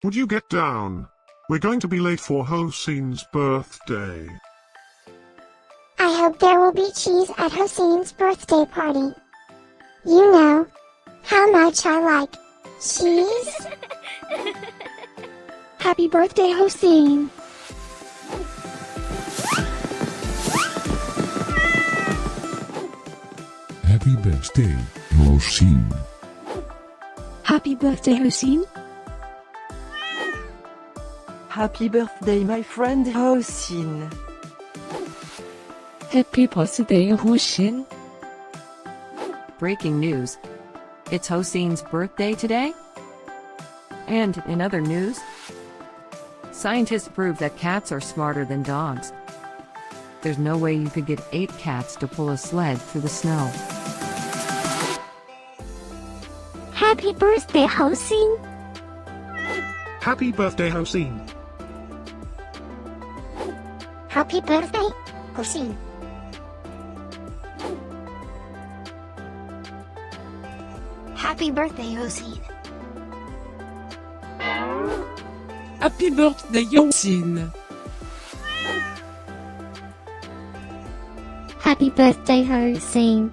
Would you get down? We're going to be late for Hocine's birthday. I hope there will be cheese at Hocine's birthday party. You know how much I like cheese. Happy birthday, Hocine! Happy birthday, Hocine. Happy birthday, Hocine! Happy birthday, my friend Hocine. Happy birthday, Hocine! Breaking news. It's Hocine's birthday today? And in other news, scientists prove that cats are smarter than dogs. There's no way you could get 8 cats to pull a sled through the snow. Happy birthday, Hocine! Happy birthday, Hocine. Happy birthday, Hocine! Happy birthday, Hocine! Happy birthday, Hocine! Happy birthday, Hocine!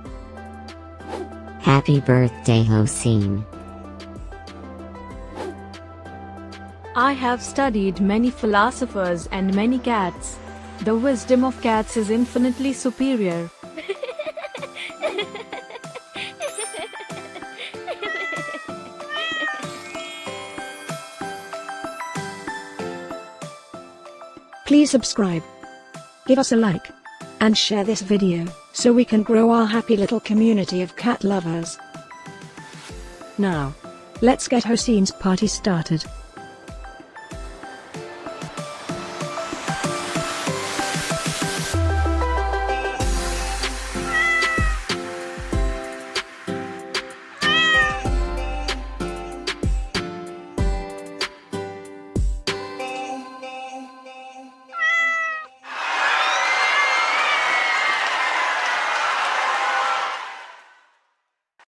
Happy birthday, Hocine. I have studied many philosophers and many cats. The wisdom of cats is infinitely superior. Please subscribe, give us a like, and share this video, so we can grow our happy little community of cat lovers. Now, let's get Hocine's party started.